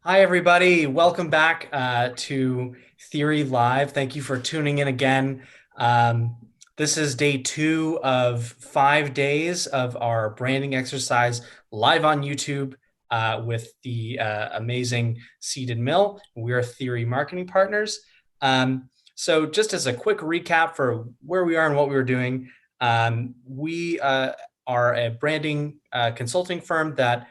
Hi, everybody. Welcome back to Theory Live. Thank you for tuning in again. This is day 2 of 5 days of our branding exercise live on YouTube with the amazing Seed and Mill. We're Theory Marketing Partners. So, just as a quick recap for where we are and what we were doing, we are a branding consulting firm that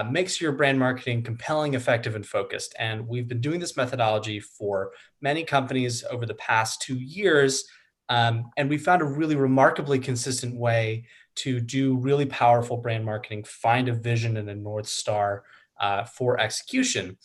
makes your brand marketing compelling, effective, and focused. And we've been doing this methodology for many companies over the past 2 years. And we found a really remarkably consistent way to do really powerful brand marketing, find a vision and a North Star for execution.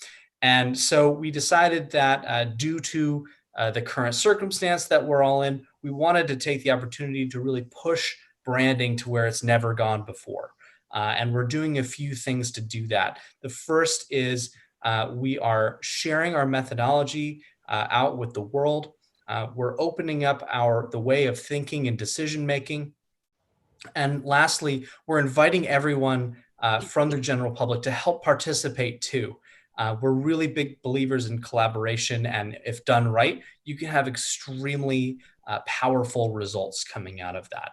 And so we decided that due to the current circumstance that we're all in, we wanted to take the opportunity to really push branding to where it's never gone before. And we're doing a few things to do that. The first is we are sharing our methodology out with the world. We're opening up the way of thinking and decision making. And lastly, we're inviting everyone from the general public to help participate too. We're really big believers in collaboration, and if done right, you can have extremely powerful results coming out of that.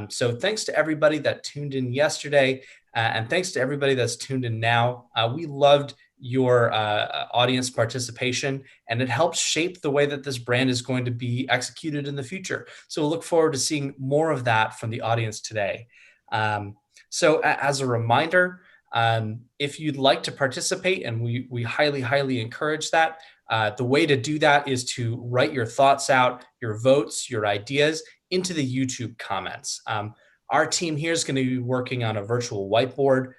So thanks to everybody that tuned in yesterday, and thanks to everybody that's tuned in now. We loved your audience participation, and it helps shape the way that this brand is going to be executed in the future. So we'll look forward to seeing more of that from the audience today. So as a reminder, if you'd like to participate, and we highly, highly encourage that, the way to do that is to write your thoughts out, your votes, your ideas into the YouTube comments. Our team here is going to be working on a virtual whiteboard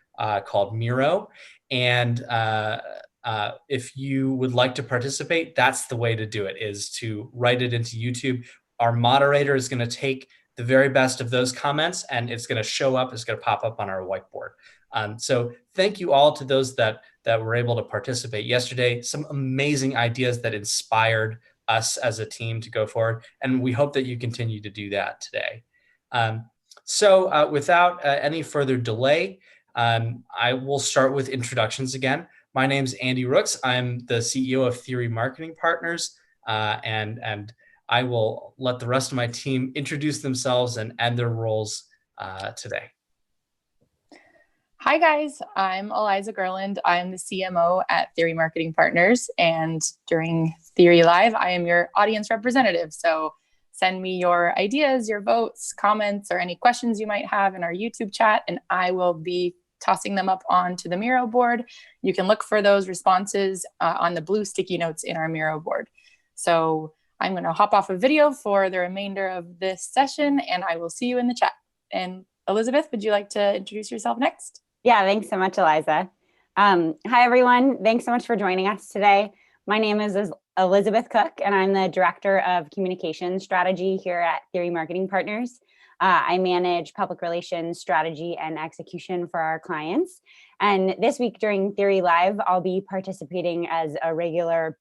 called Miro. And if you would like to participate, that's the way to do it, is to write it into YouTube. Our moderator is going to take the very best of those comments, and it's going to show up, it's going to pop up on our whiteboard. So thank you all to those that were able to participate yesterday. Some amazing ideas that inspired us as a team to go forward, and we hope that you continue to do that today. So without any further delay, I will start with introductions again. My name is Andy Rooks. I'm the CEO of Theory Marketing Partners, and I will let the rest of my team introduce themselves and their roles today. Hi guys, I'm Eliza Gerland. I'm the CMO at Theory Marketing Partners, and during Theory Live, I am your audience representative. So send me your ideas, your votes, comments, or any questions you might have in our YouTube chat, and I will be tossing them up onto the Miro board. You can look for those responses on the blue sticky notes in our Miro board. So I'm going to hop off a video for the remainder of this session, and I will see you in the chat. And Elizabeth, would you like to introduce yourself next? Yeah, thanks so much, Eliza. Hi, everyone. Thanks so much for joining us today. My name is Elizabeth Cook, and I'm the Director of Communication Strategy here at Theory Marketing Partners. I manage public relations strategy and execution for our clients. And this week during Theory Live, I'll be participating as a regular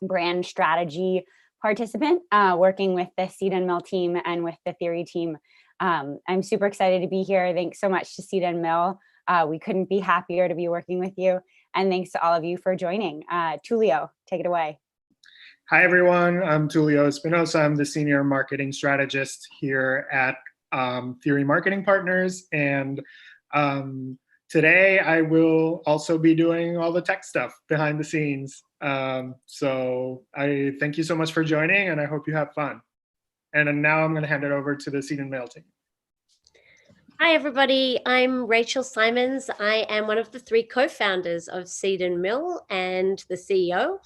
brand strategy participant, working with the Seed and Mill team and with the Theory team. I'm super excited to be here. Thanks so much to Seed and Mill. We couldn't be happier to be working with you. And thanks to all of you for joining. Tulio, take it away. Hi, everyone. I'm Tulio Espinosa. I'm the Senior Marketing Strategist here at Theory Marketing Partners. And today I will also be doing all the tech stuff behind the scenes. So I thank you so much for joining, and I hope you have fun. And now I'm going to hand it over to the Seed and Mail team. Hi, everybody. I'm Rachel Simons. I am one of the 3 co-founders of Seed and Mill and the CEO.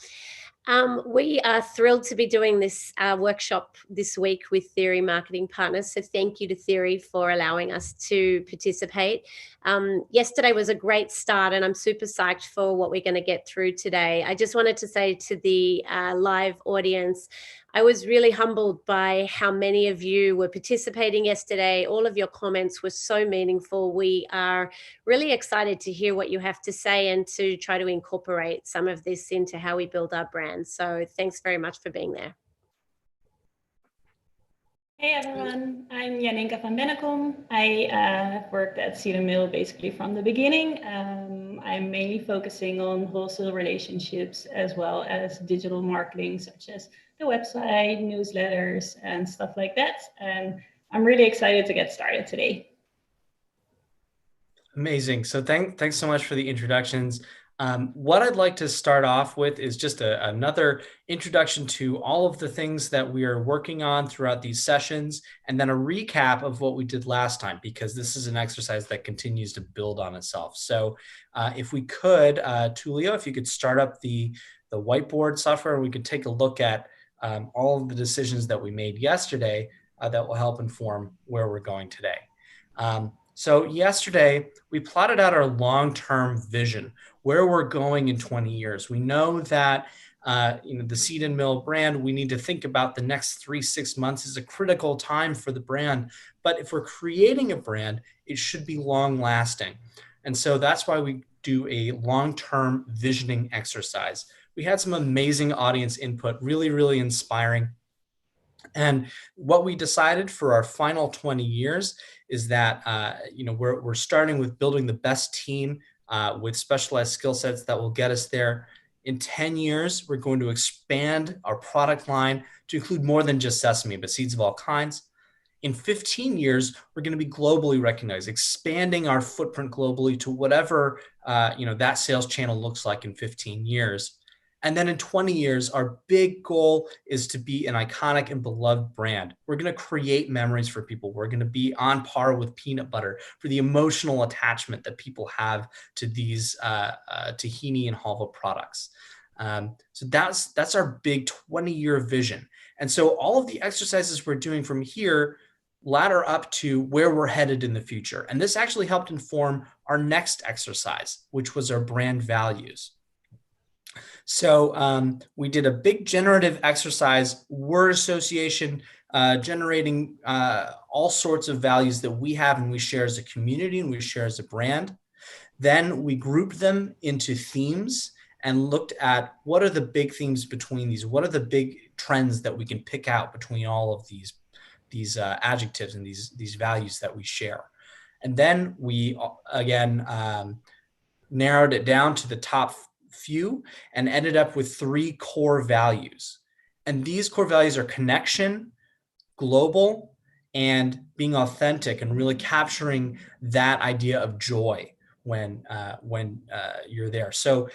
We are thrilled to be doing this workshop this week with Theory Marketing Partners. So thank you to Theory for allowing us to participate. Yesterday was a great start, and I'm super psyched for what we're going to get through today. I just wanted to say to the live audience, I was really humbled by how many of you were participating yesterday. All of your comments were so meaningful. We are really excited to hear what you have to say and to try to incorporate some of this into how we build our brand. So thanks very much for being there. Hey everyone, I'm Janinka van Bennekom. I worked at Cedar Mill basically from the beginning. I'm mainly focusing on wholesale relationships as well as digital marketing, such as the website, newsletters, and stuff like that. And I'm really excited to get started today. Amazing. So thanks so much for the introductions. What I'd like to start off with is just another introduction to all of the things that we are working on throughout these sessions, and then a recap of what we did last time, because this is an exercise that continues to build on itself. So if we could, Tulio, if you could start up the whiteboard software, we could take a look at all of the decisions that we made yesterday that will help inform where we're going today. So yesterday, we plotted out our long-term vision, where we're going in 20 years. We know that the Seed and Mill brand, we need to think about the next 3-6 months is a critical time for the brand. But if we're creating a brand, it should be long-lasting. And so that's why we do a long-term visioning exercise. We had some amazing audience input, really, really inspiring. And what we decided for our final 20 years is that we're starting with building the best team with specialized skill sets that will get us there. In 10 years, we're going to expand our product line to include more than just sesame, but seeds of all kinds. In 15 years, we're going to be globally recognized, expanding our footprint globally to whatever that sales channel looks like in 15 years. And then in 20 years, our big goal is to be an iconic and beloved brand. We're going to create memories for people. We're going to be on par with peanut butter for the emotional attachment that people have to these tahini and halva products. So that's our big 20-year vision. And so all of the exercises we're doing from here ladder up to where we're headed in the future. And this actually helped inform our next exercise, which was our brand values. So we did a big generative exercise, word association, generating all sorts of values that we have and we share as a community and we share as a brand. Then we grouped them into themes and looked at what are the big themes between these, what are the big trends that we can pick out between all of these adjectives and these values that we share. And then we, again, narrowed it down to the top few and ended up with 3 core values. And these core values are connection, global, and being authentic and really capturing that idea of joy when you're there. So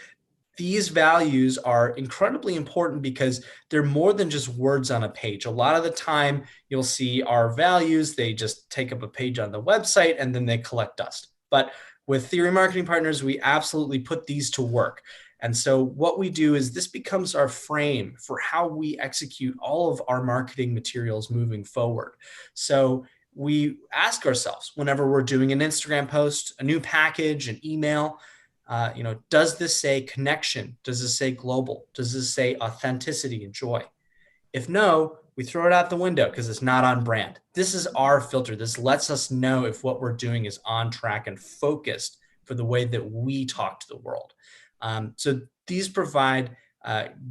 these values are incredibly important because they're more than just words on a page. A lot of the time you'll see our values, they just take up a page on the website and then they collect dust. But with Theory Marketing Partners, we absolutely put these to work. And so what we do is this becomes our frame for how we execute all of our marketing materials moving forward. So we ask ourselves whenever we're doing an Instagram post, a new package, an email, does this say connection? Does this say global? Does this say authenticity and joy? If no, we throw it out the window because it's not on brand. This is our filter. This lets us know if what we're doing is on track and focused for the way that we talk to the world. So these provide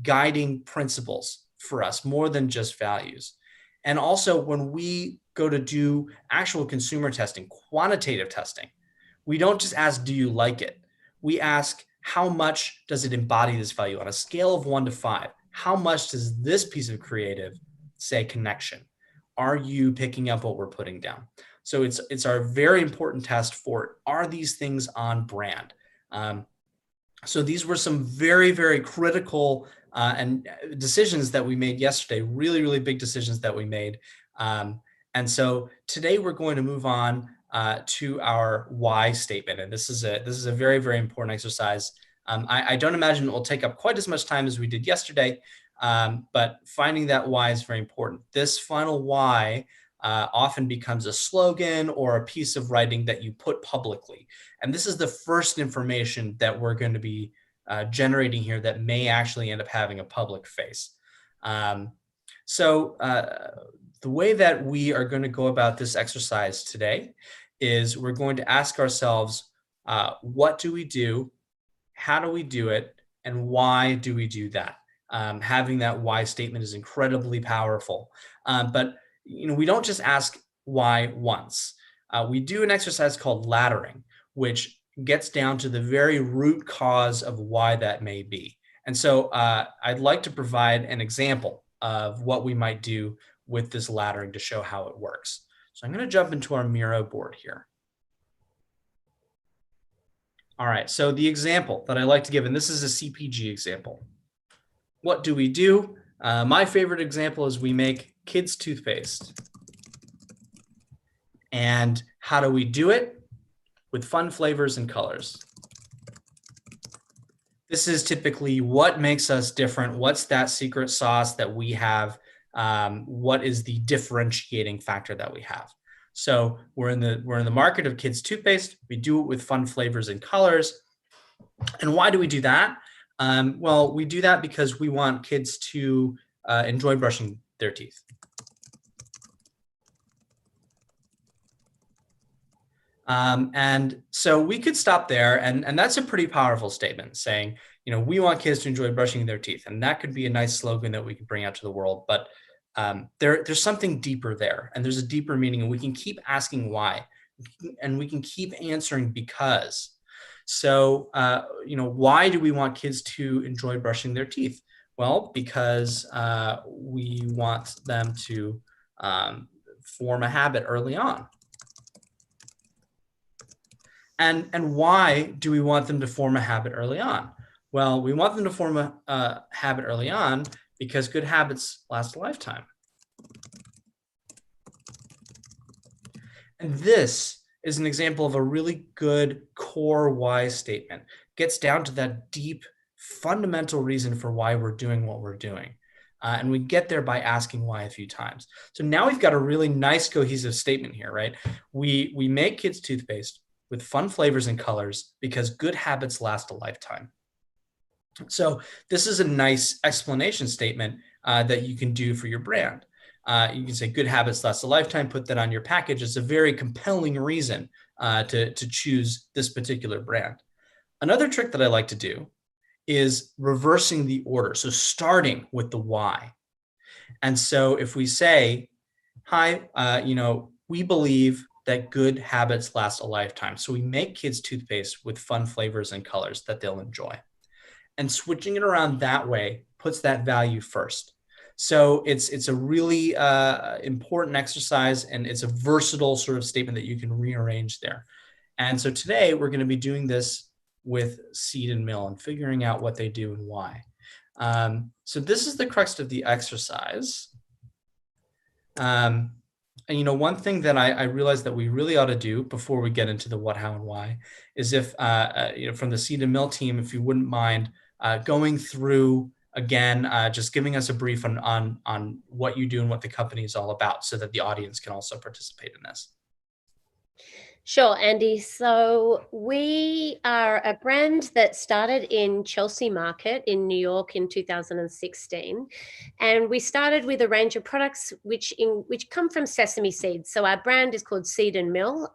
guiding principles for us more than just values. And also when we go to do actual consumer testing, quantitative testing, we don't just ask, do you like it? We ask, how much does it embody this value on a scale of 1 to 5? How much does this piece of creative say connection? Are you picking up what we're putting down? So it's our very important test for, are these things on brand? So these were some very, very critical and decisions that we made yesterday, really, really big decisions that we made. And so today we're going to move on to our why statement. And this is a very, very important exercise. I don't imagine it will take up quite as much time as we did yesterday, but finding that why is very important. This final why often becomes a slogan or a piece of writing that you put publicly. And this is the first information that we're going to be generating here that may actually end up having a public face. So the way that we are going to go about this exercise today is we're going to ask ourselves, what do we do? How do we do it? And why do we do that? Having that why statement is incredibly powerful. But we don't just ask why once. We do an exercise called laddering, which gets down to the very root cause of why that may be. And so I'd like to provide an example of what we might do with this laddering to show how it works. So I'm going to jump into our Miro board here. All right, so the example that I like to give, and this is a CPG example. What do we do? My favorite example is we make kids' toothpaste. And how do we do it? With fun flavors and colors. This is typically what makes us different. What's that secret sauce that we have? What is the differentiating factor that we have? So we're in the market of kids' toothpaste. We do it with fun flavors and colors. And why do we do that? Well, we do that because we want kids to enjoy brushing their teeth. And so we could stop there, and that's a pretty powerful statement saying, we want kids to enjoy brushing their teeth. And that could be a nice slogan that we could bring out to the world. But there's something deeper there, and there's a deeper meaning, and we can keep asking why, and we can keep answering because. So, why do we want kids to enjoy brushing their teeth? Well, because we want them to form a habit early on. And why do we want them to form a habit early on? Well, we want them to form a habit early on because good habits last a lifetime. And this is an example of a really good core why statement. Gets down to that deep, fundamental reason for why we're doing what we're doing. And we get there by asking why a few times. So now we've got a really nice cohesive statement here, right? We make kids' toothpaste with fun flavors and colors because good habits last a lifetime. So this is a nice explanation statement that you can do for your brand. You can say good habits last a lifetime, put that on your package. It's a very compelling reason to choose this particular brand. Another trick that I like to do is reversing the order. So starting with the why. And so if we say, hi, we believe that good habits last a lifetime. So we make kids' toothpaste with fun flavors and colors that they'll enjoy. And switching it around that way puts that value first. So it's a really important exercise, and it's a versatile sort of statement that you can rearrange there. And so today we're going to be doing this with Seed and Mill and figuring out what they do and why. So this is the crux of the exercise. And one thing that I realized that we really ought to do before we get into the what, how, and why is if, from the Seed and Mill team, if you wouldn't mind going through again, just giving us a brief on what you do and what the company is all about so that the audience can also participate in this. Sure, Andy. So we are a brand that started in Chelsea Market in New York in 2016. And we started with a range of products which come from sesame seeds. So our brand is called Seed and Mill.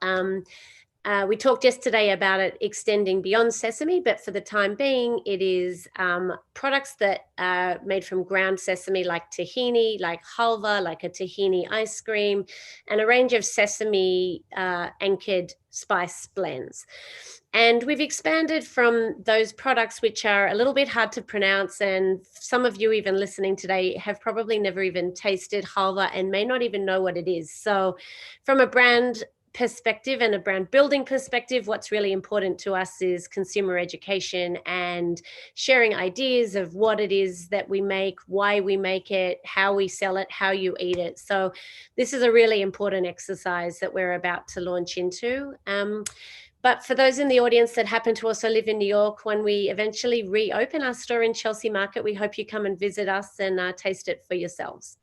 We talked yesterday about it extending beyond sesame, but for the time being, it is products that are made from ground sesame, like tahini, like halva, like a tahini ice cream, and a range of sesame anchored spice blends. And we've expanded from those products, which are a little bit hard to pronounce. And some of you even listening today have probably never even tasted halva and may not even know what it is. So from a brand perspective and a brand building perspective, what's really important to us is consumer education and sharing ideas of what it is that we make, why we make it, how we sell it, how you eat it. So this is a really important exercise that we're about to launch into. But for those in the audience that happen to also live in New York, when we eventually reopen our store in Chelsea Market, we hope you come and visit us and taste it for yourselves.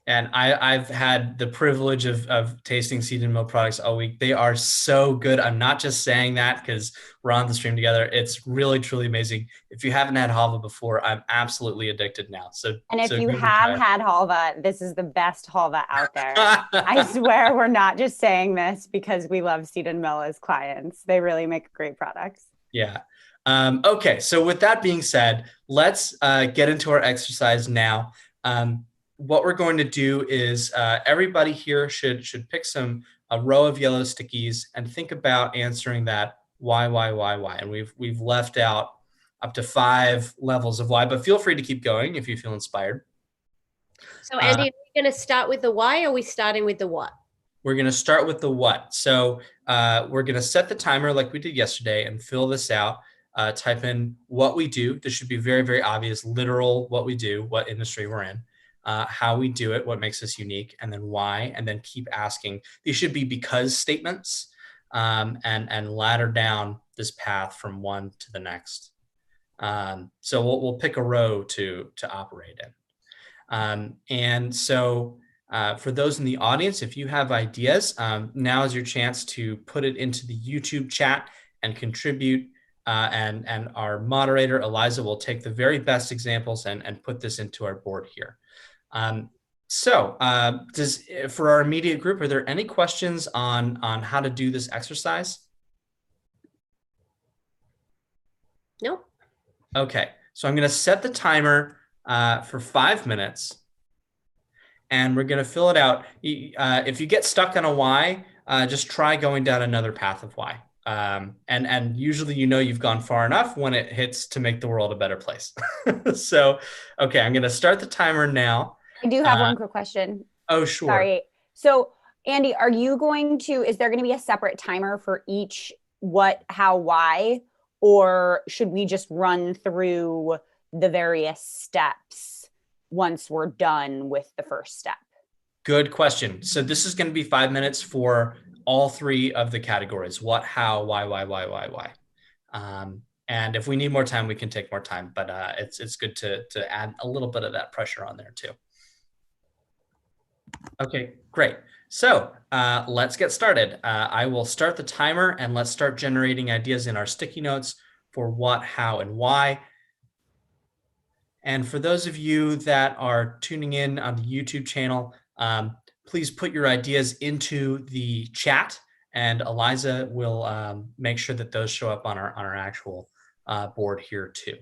And I've had the privilege of tasting Seed and Mill products all week. They are so good. I'm not just saying that because we're on the stream together. It's really, truly amazing. If you haven't had halva before, I'm absolutely addicted now. And if you have had halva, this is the best halva out there. I swear we're not just saying this because we love Seed and Mill as clients. They really make great products. Yeah. Okay. So with that being said, let's get into our exercise now. what we're going to do is everybody here should pick a row of yellow stickies and think about answering that why. And we've left out up to 5 levels of why, but feel free to keep going if you feel inspired. So Andy, are we going to start with the why, or are we starting with the what? We're going to start with the what. So we're going to set the timer like we did yesterday and fill this out. Type in what we do. This should be very, very obvious, literal what we do, what industry we're in, how we do it, what makes us unique, and then why, and then keep asking. These should be because statements, and ladder down this path from one to the next. So we'll pick a row to operate in. And so for those in the audience, if you have ideas, now is your chance to put it into the YouTube chat and contribute. And our moderator, Eliza, will take the very best examples and put this into our board here. For our immediate group, are there any questions on how to do this exercise? Nope. Okay, so I'm going to set the timer for 5 minutes, and we're going to fill it out. If you get stuck on a why, just try going down another path of why. And usually, you've gone far enough when it hits to make the world a better place. So, okay, I'm going to start the timer now. I do have one quick question. Oh, sure. Sorry. So, Andy, is there going to be a separate timer for each what, how, why? Or should we just run through the various steps once we're done with the first step? Good question. So this is going to be 5 minutes for all 3 of the categories: what, how, why. And if we need more time, we can take more time, but it's good to add a little bit of that pressure on there too. Okay, great. So let's get started. I will start the timer, and let's start generating ideas in our sticky notes for what, how, and why. And for those of you that are tuning in on the YouTube channel, please put your ideas into the chat, and Eliza will make sure that those show up on our actual board here too.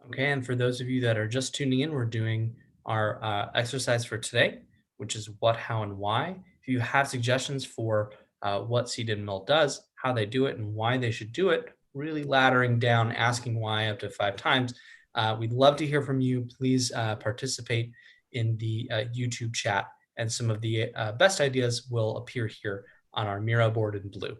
Okay, and for those of you that are just tuning in, we're doing our exercise for today, which is what, how, and why. If you have suggestions for what Seed and Mill does, how they do it, and why they should do it, really laddering down, asking why up to 5 times, we'd love to hear from you. Please participate in the YouTube chat, and some of the best ideas will appear here on our Miro board in blue.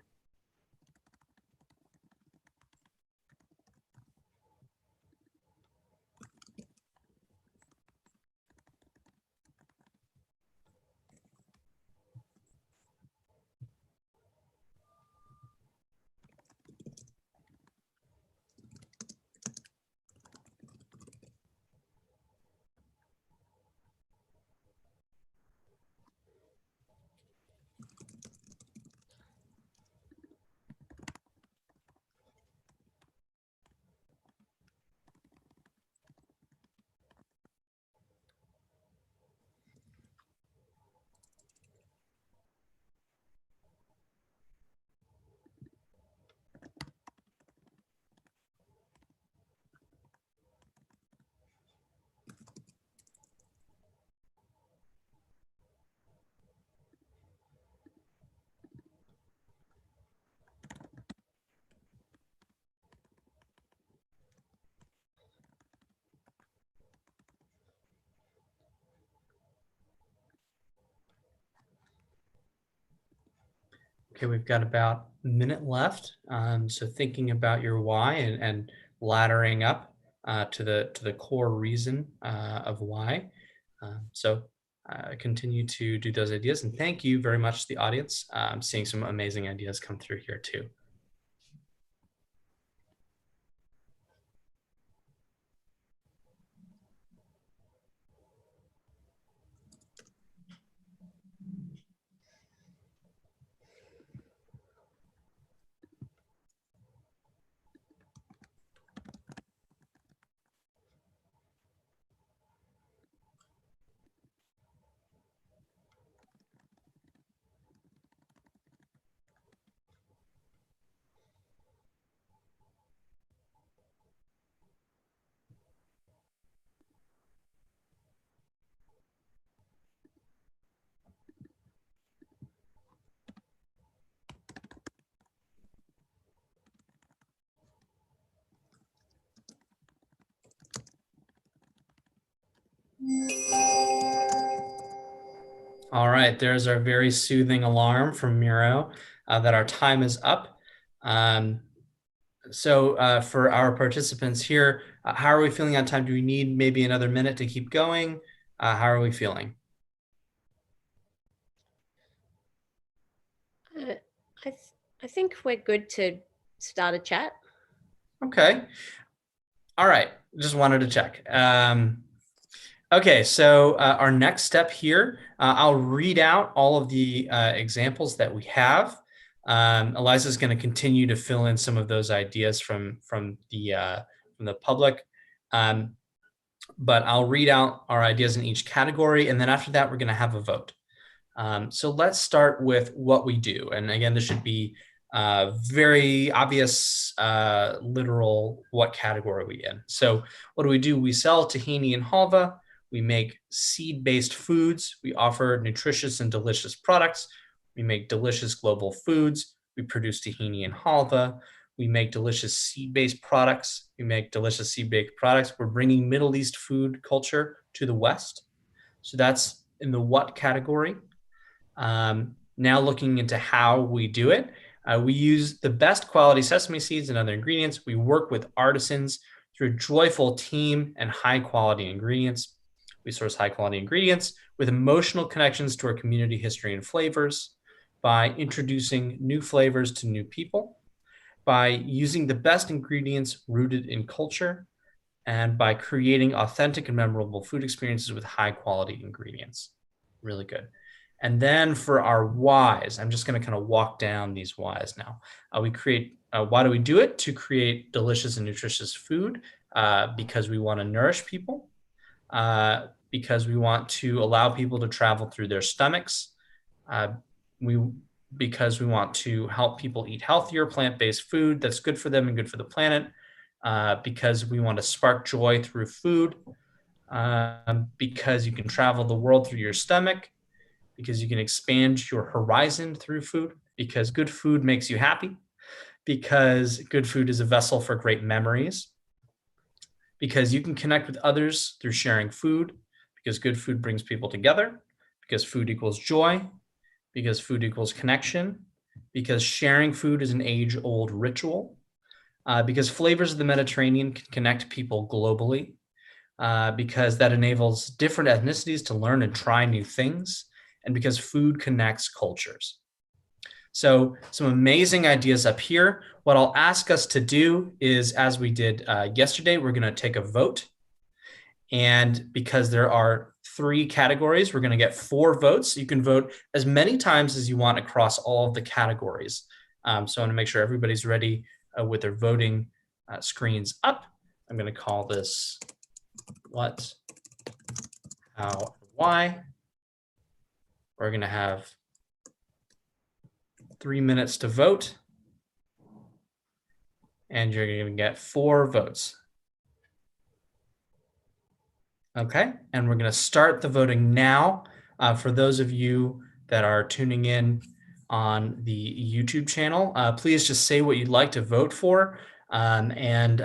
Okay, we've got about a minute left. So thinking about your why and laddering up to the core reason of why. So continue to do those ideas, and thank you very much to the audience. I'm seeing some amazing ideas come through here too. All right, there's our very soothing alarm from Miro that our time is up. So for our participants here, how are we feeling on time? Do we need maybe another minute to keep going? How are we feeling? I think we're good to start a chat. Okay. All right. Just wanted to check. Okay, so our next step here, I'll read out all of the examples that we have. Eliza's going to continue to fill in some of those ideas from the public. But I'll read out our ideas in each category, and then after that, we're going to have a vote. So let's start with what we do. And again, this should be very obvious, literal, what category are we in. So what do? We sell tahini and halva. We make seed-based foods. We offer nutritious and delicious products. We make delicious global foods. We produce tahini and halva. We make delicious seed-based products. We're bringing Middle East food culture to the West. So that's in the what category. Now looking into how we do it, we use the best quality sesame seeds and other ingredients. We work with artisans through a joyful team and high quality ingredients. We source high quality ingredients with emotional connections to our community history and flavors by introducing new flavors to new people, by using the best ingredients rooted in culture, and by creating authentic and memorable food experiences with high quality ingredients. Really good. And then for our whys, I'm just going to kind of walk down these whys now. Why do we do it? To create delicious and nutritious food, because we want to nourish people, because we want to allow people to travel through their stomachs, because we want to help people eat healthier plant-based food that's good for them and good for the planet, because we want to spark joy through food, because you can travel the world through your stomach, because you can expand your horizon through food, because good food makes you happy, because good food is a vessel for great memories, because you can connect with others through sharing food, because good food brings people together, because food equals joy, because food equals connection, because sharing food is an age-old ritual, because flavors of the Mediterranean can connect people globally, because that enables different ethnicities to learn and try new things, and because food connects cultures. So some amazing ideas up here. What I'll ask us to do is, as we did yesterday, we're going to take a vote. And because there are 3 categories, we're going to get 4 votes. You can vote as many times as you want across all of the categories. So I want to make sure everybody's ready with their voting screens up. I'm going to call this what, how, why. We're going to have 3 minutes to vote. And you're going to get 4 votes. Okay, and we're going to start the voting now. For those of you that are tuning in on the YouTube channel, please just say what you'd like to vote for, and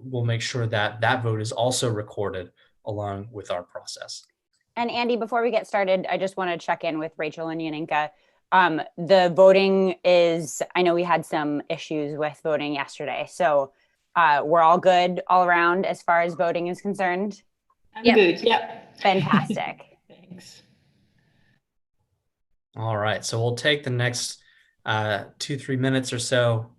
we'll make sure that that vote is also recorded along with our process. And Andy, before we get started, I just want to check in with Rachel and Yaninka. The voting is, I know we had some issues with voting yesterday. So we're all good all around as far as voting is concerned. I'm good. Yep. Fantastic. Thanks. All right, so we'll take the next 2-3 minutes or so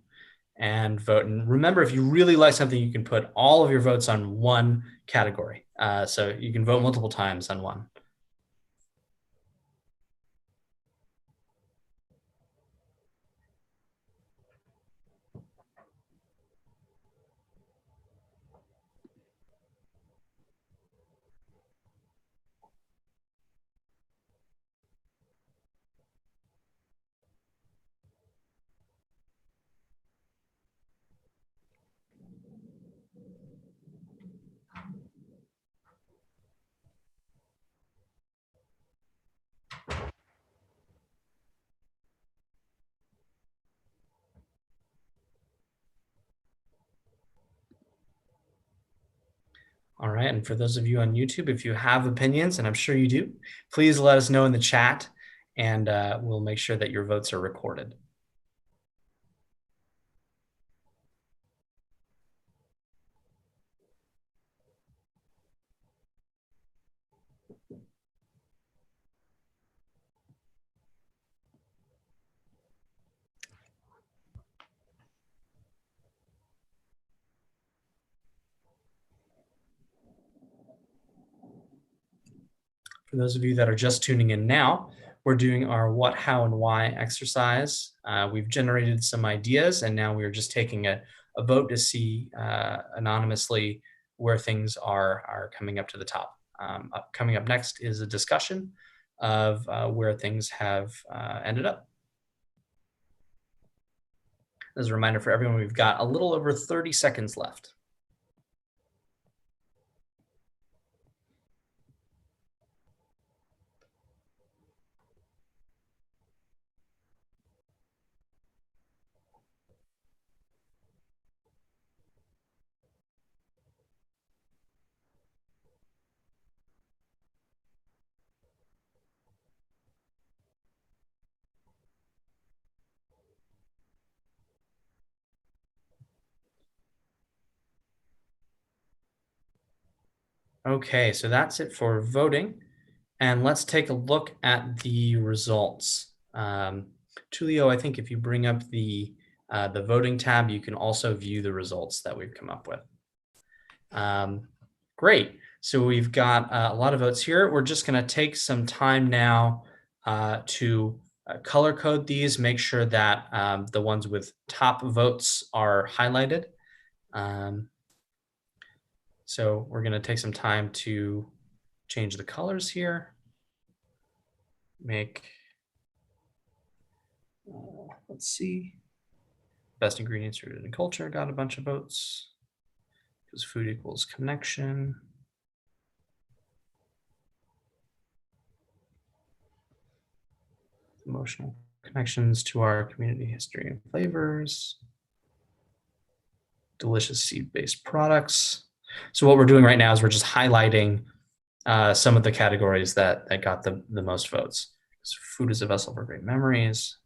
and vote. And remember, if you really like something, you can put all of your votes on one category. So you can vote multiple times on one. All right, and for those of you on YouTube, if you have opinions, and I'm sure you do, please let us know in the chat, and we'll make sure that your votes are recorded. For those of you that are just tuning in now, we're doing our what, how, and why exercise. We've generated some ideas, and now we're just taking a vote to see anonymously where things are coming up to the top. Coming up next is a discussion of where things have ended up. As a reminder for everyone, we've got a little over 30 seconds left. Okay, so that's it for voting. And let's take a look at the results. Tulio, I think if you bring up the voting tab, you can also view the results that we've come up with. Great. So we've got a lot of votes here. We're just going to take some time now to color code these, make sure that the ones with top votes are highlighted. So we're going to take some time to change the colors here. Make, let's see, best ingredients rooted in culture got a bunch of votes because food equals connection. Emotional connections to our community history and flavors. Delicious seed-based products. So what we're doing right now is we're just highlighting some of the categories that got the most votes. So food is a vessel for great memories.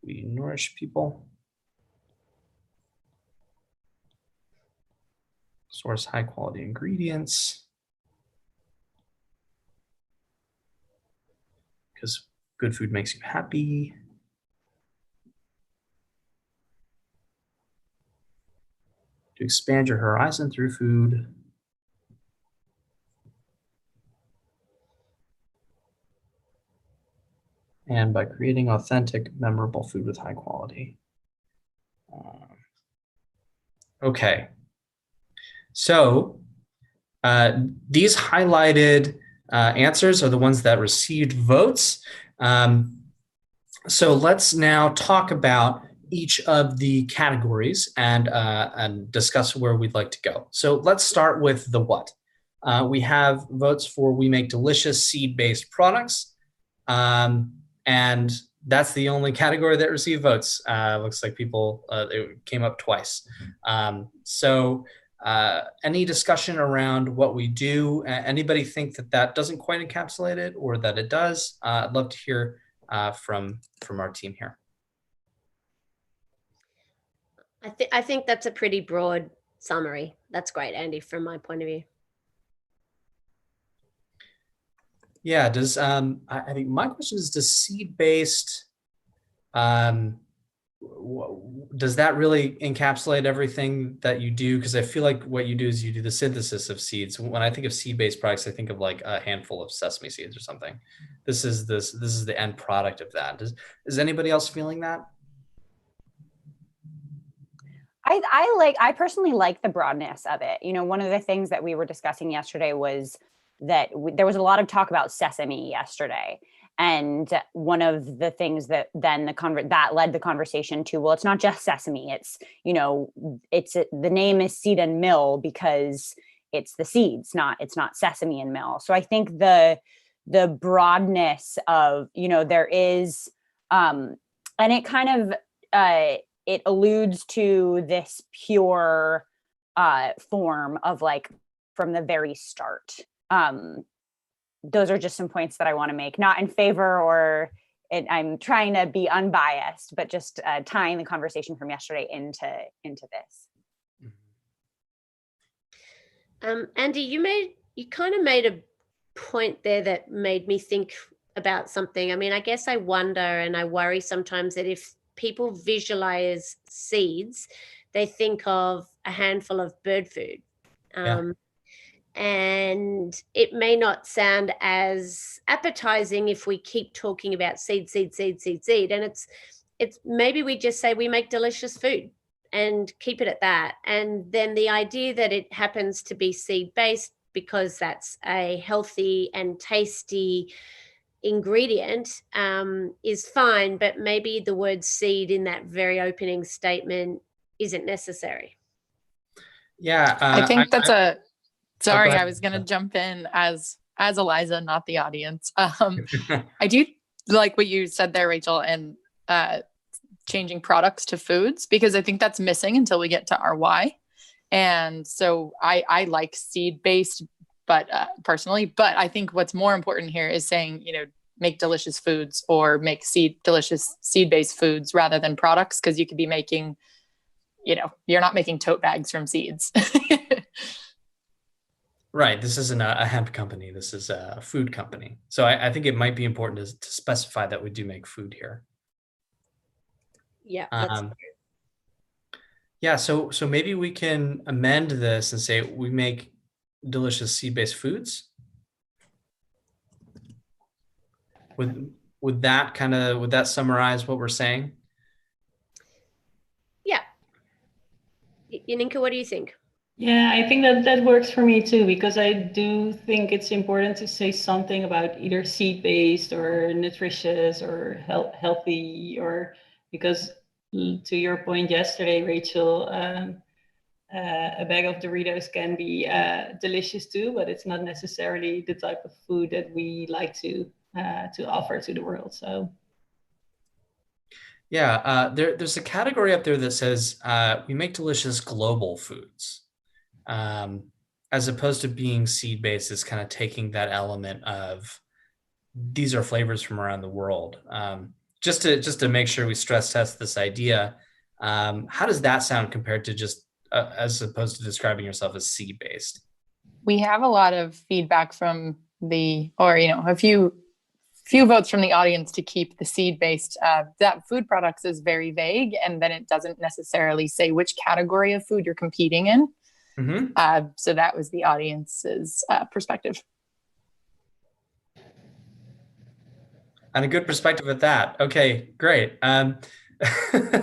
We nourish people. Source high quality ingredients. Because good food makes you happy. To expand your horizon through food. And by creating authentic, memorable food with high quality. Okay. So these highlighted answers are the ones that received votes. So let's now talk about each of the categories and discuss where we'd like to go. So let's start with the what. We have votes for we make delicious seed-based products. And that's the only category that received votes. Looks like people, it came up twice. So Any discussion around what we do? Anybody think that that doesn't quite encapsulate it, or that it does? I'd love to hear from our team here. I think that's a pretty broad summary. That's great, Andy, from my point of view. Yeah, does I think my question is, does seed-based does that really encapsulate everything that you do? Because I feel like what you do is you do the synthesis of seeds. When I think of seed-based products, I think of like a handful of sesame seeds or something. This is the end product of that. Is anybody else feeling that? I personally like the broadness of it. You know, one of the things that we were discussing yesterday was that there was a lot of talk about sesame yesterday. And one of the things that then that led the conversation to, well, it's not just sesame. It's, you know, the name is seed and mill because it's the seeds, it's not sesame and mill. So I think the broadness of, you know, there is, and it kind of, it alludes to this pure form of like from the very start. Those are just some points that I want to make, not in favor or I'm trying to be unbiased, but just tying the conversation from yesterday into this. Andy, you kind of made a point there that made me think about something. I mean, I guess I wonder and I worry sometimes that if people visualize seeds, they think of a handful of bird food. And it may not sound as appetizing if we keep talking about seed. And it's maybe we just say we make delicious food and keep it at that. And then the idea that it happens to be seed-based because that's a healthy and tasty ingredient is fine, but maybe the word seed in that very opening statement isn't necessary. Yeah. I think that's sorry, I was going to jump in as Eliza, not the audience. I do like what you said there, Rachel, and changing products to foods, because I think that's missing until we get to our why. And so I like seed-based, but personally, but I think what's more important here is saying, you know, make delicious foods or make delicious seed-based foods rather than products, because you could be making, you know, you're not making tote bags from seeds. Right. This isn't a hemp company. This is a food company. So I think it might be important to specify that we do make food here. Yeah. That's yeah. So maybe we can amend this and say we make delicious seed-based foods. Would that summarize what we're saying? Yeah. Yaninka, what do you think? Yeah, I think that works for me too, because I do think it's important to say something about either seed-based or nutritious or healthy, or because to your point yesterday, Rachel, a bag of Doritos can be delicious too, but it's not necessarily the type of food that we like to offer to the world. So. Yeah, there's a category up there that says we make delicious global foods. As opposed to being seed-based, is kind of taking that element of these are flavors from around the world. Just to make sure we stress test this idea, how does that sound compared to just as opposed to describing yourself as seed-based? We have a lot of feedback from a few votes from the audience to keep the seed-based. That food products is very vague, and then it doesn't necessarily say which category of food you're competing in. Mm-hmm. So that was the audience's perspective. And a good perspective at that. Okay, great.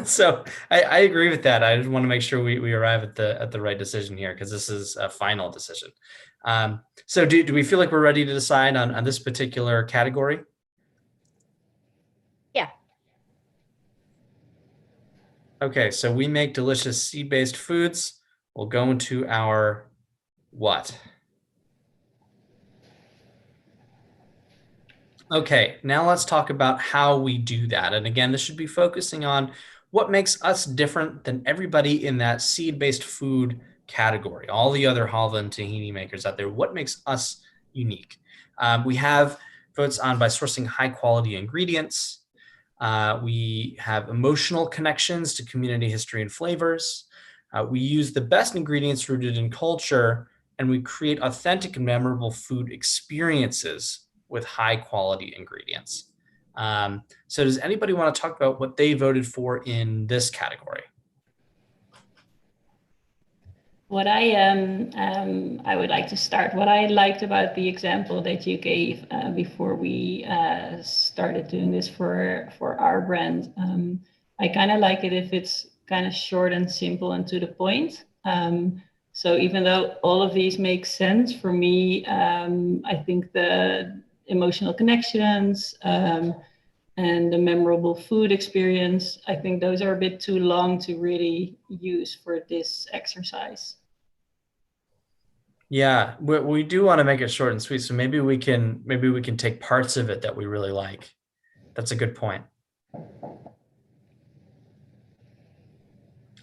So I agree with that. I just want to make sure we arrive at the right decision here, because this is a final decision. So do we feel like we're ready to decide on this particular category? Yeah. Okay, so we make delicious seed-based foods. We'll go into our what? Okay, now let's talk about how we do that. And again, this should be focusing on what makes us different than everybody in that seed-based food category, all the other halva and tahini makers out there, what makes us unique? We have votes on by sourcing high quality ingredients. We have emotional connections to community history and flavors. We use the best ingredients rooted in culture, and we create authentic and memorable food experiences with high quality ingredients. So does anybody want to talk about what they voted for in this category? What I would like to start. What I liked about the example that you gave before we started doing this for our brand, I kind of like it if it's kind of short and simple and to the point. So even though all of these make sense for me, I think the emotional connections and the memorable food experience, I think those are a bit too long to really use for this exercise. Yeah, we do want to make it short and sweet, so maybe we can take parts of it that we really like. That's a good point.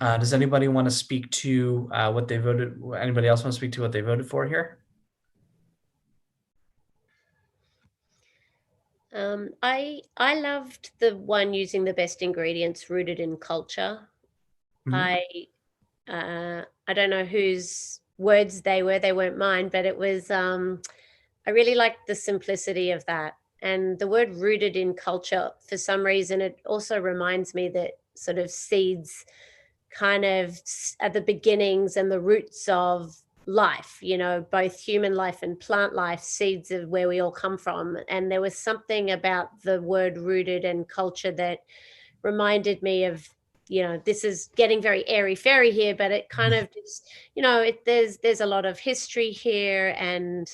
Does anybody want to speak to what they voted? Anybody else want to speak to what they voted for here? I loved the one using the best ingredients rooted in culture. Mm-hmm. I don't know whose words they were. They weren't mine, but it was. I really liked the simplicity of that, and the word rooted in culture. For some reason, it also reminds me that sort of seeds, kind of at the beginnings and the roots of life, both human life and plant life, seeds of where we all come from. And there was something about the word rooted and culture that reminded me of, this is getting very airy fairy here, but it kind of just, there's a lot of history here. And,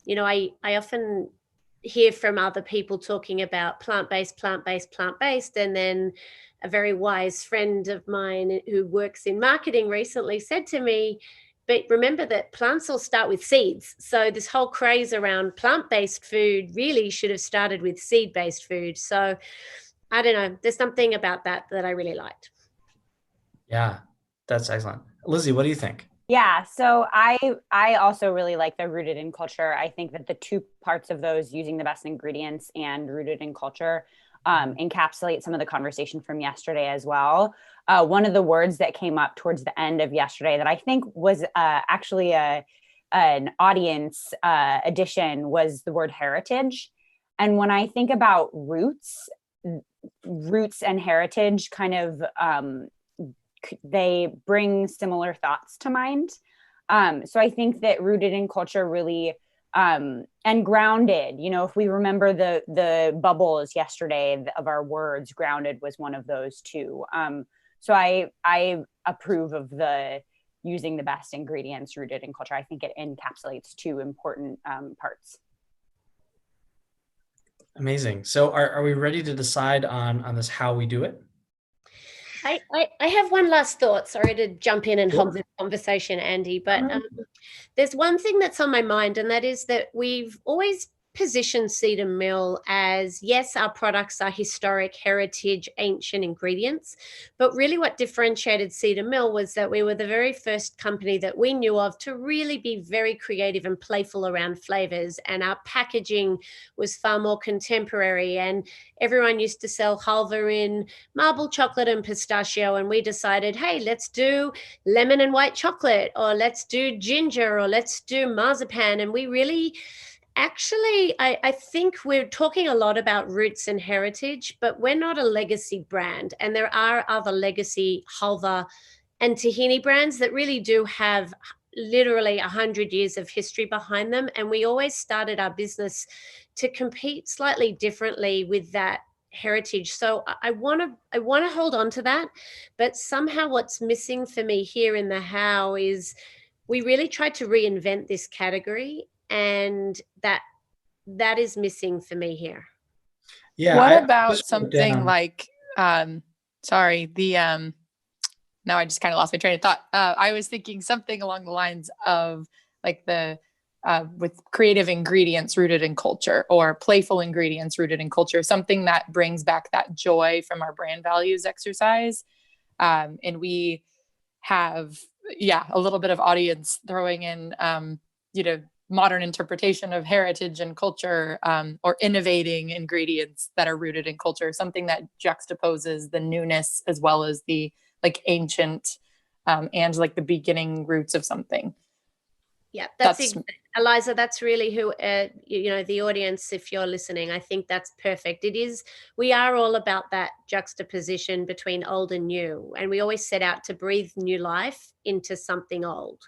I often hear from other people talking about plant-based, plant-based, plant-based. And then a very wise friend of mine who works in marketing recently said to me, but remember that plants all start with seeds. So this whole craze around plant-based food really should have started with seed-based food. So I don't know. There's something about that I really liked. Yeah, that's excellent. Lizzie, what do you think? Yeah, so I also really like the rooted in culture. I think that the two parts of those, using the best ingredients and rooted in culture, encapsulate some of the conversation from yesterday as well. One of the words that came up towards the end of yesterday that I think was actually an audience addition was the word heritage. And when I think about roots and heritage kind of they bring similar thoughts to mind. So I think that rooted in culture really and grounded, if we remember the bubbles yesterday of our words, grounded was one of those too. So I approve of the using the best ingredients rooted in culture. I think it encapsulates two important parts. Amazing. So are we ready to decide on this, how we do it? I have one last thought. Sorry to jump in and hog the conversation, Andy, but there's one thing that's on my mind, and that is that we've always positioned Cedar Mill as, yes, our products are historic, heritage, ancient ingredients, but really what differentiated Cedar Mill was that we were the very first company that we knew of to really be very creative and playful around flavors, and our packaging was far more contemporary, and everyone used to sell halva in marble chocolate and pistachio, and we decided, hey, let's do lemon and white chocolate, or let's do ginger, or let's do marzipan. And we really actually, I think we're talking a lot about roots and heritage, but we're not a legacy brand. And there are other legacy halva and tahini brands that really do have literally 100 years of history behind them. And we always started our business to compete slightly differently with that heritage. So I want to hold on to that. But somehow what's missing for me here in the how is we really tried to reinvent this category, and that is missing for me here. Yeah. What about something like sorry, now I just kind of lost my train of thought. I was thinking something along the lines of like the with creative ingredients rooted in culture, or playful ingredients rooted in culture, something that brings back that joy from our brand values exercise. And we have, a little bit of audience throwing in, modern interpretation of heritage and culture, or innovating ingredients that are rooted in culture, something that juxtaposes the newness as well as the like ancient, and like the beginning roots of something. Yeah, that's Eliza, that's really who, the audience, if you're listening, I think that's perfect. We are all about that juxtaposition between old and new, and we always set out to breathe new life into something old.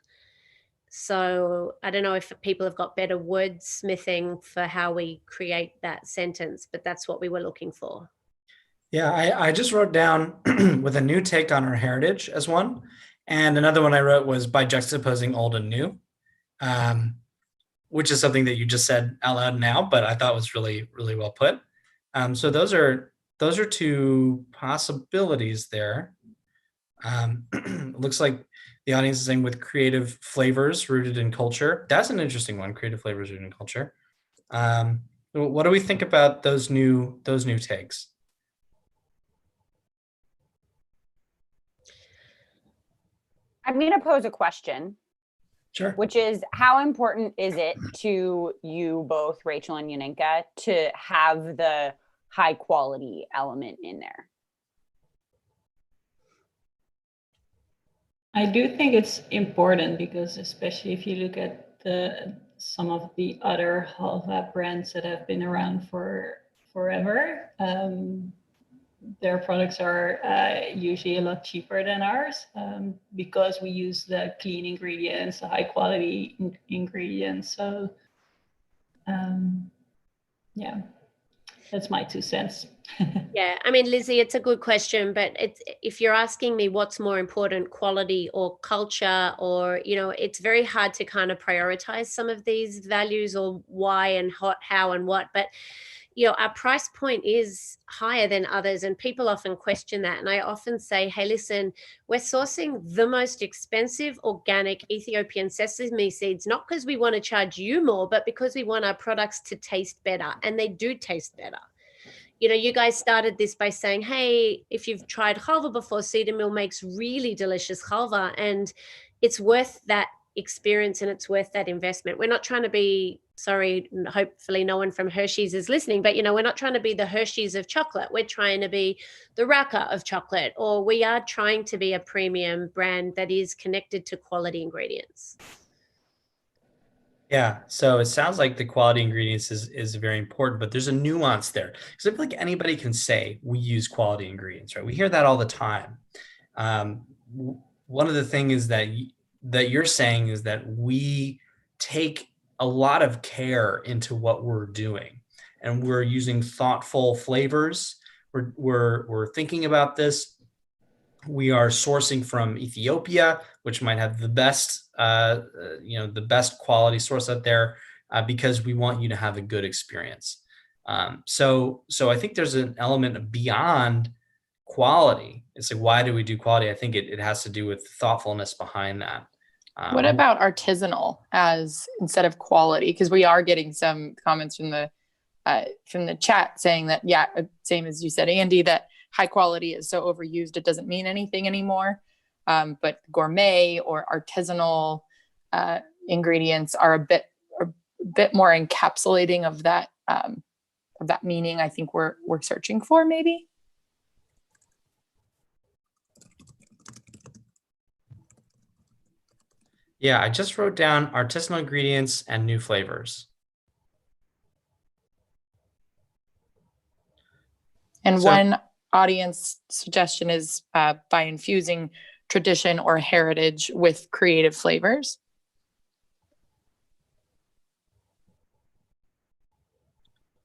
So I don't know if people have got better wordsmithing for how we create that sentence, but that's what we were looking for. Yeah, I just wrote down with a new take on our heritage as one. And another one I wrote was by juxtaposing old and new, which is something that you just said out loud now, but I thought was really, really well put. So those are two possibilities there. Looks like the audience is saying with creative flavors rooted in culture. That's an interesting one, creative flavors rooted in culture. What do we think about those new takes? I'm going to pose a question. Sure. Which is, how important is it to you both, Rachel and Yaninka, to have the high quality element in there? I do think it's important because, especially if you look at some of the other halva brands that have been around for forever, their products are usually a lot cheaper than ours, because we use the clean ingredients, the high quality ingredients. So yeah, that's my 2 cents. Yeah, I mean, Lizzie, it's a good question, but if you're asking me what's more important, quality or culture, or, it's very hard to kind of prioritize some of these values or why and how and what. But our price point is higher than others, and people often question that. And I often say, hey, listen, we're sourcing the most expensive organic Ethiopian sesame seeds, not because we want to charge you more, but because we want our products to taste better, and they do taste better. You guys started this by saying, hey, if you've tried halva before, Cedar Mill makes really delicious halva, and it's worth that experience and it's worth that investment. We're not trying to be, sorry, hopefully no one from Hershey's is listening, but we're not trying to be the Hershey's of chocolate. We're trying to be the Raka of chocolate, or we are trying to be a premium brand that is connected to quality ingredients. Yeah, so it sounds like the quality ingredients is very important, but there's a nuance there, because I feel like anybody can say we use quality ingredients, right? We hear that all the time. One of the things that you're saying is that we take a lot of care into what we're doing, and we're using thoughtful flavors. We're thinking about this. We are sourcing from Ethiopia, which might have the best, the best quality source out there, because we want you to have a good experience. So I think there's an element beyond quality. It's like, why do we do quality? I think it has to do with thoughtfulness behind that. What about artisanal as instead of quality? Because we are getting some comments from the chat saying that, same as you said, Andy, that high quality is so overused it doesn't mean anything anymore. But gourmet or artisanal ingredients are a bit more encapsulating of that meaning. I think we're searching for, maybe. Yeah, I just wrote down artisanal ingredients and new flavors. And one audience suggestion is by infusing tradition or heritage with creative flavors.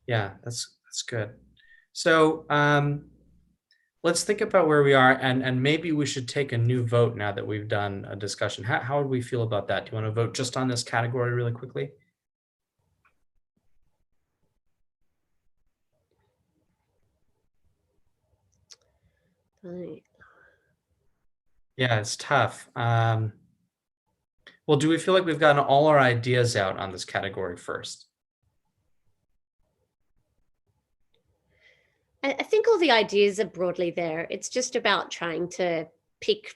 Yeah, that's good. So let's think about where we are, and maybe we should take a new vote now that we've done a discussion. How would we feel about that? Do you want to vote just on this category really quickly? Yeah, it's tough. Well, do we feel like we've gotten all our ideas out on this category first? I think all the ideas are broadly there. It's just about trying to pick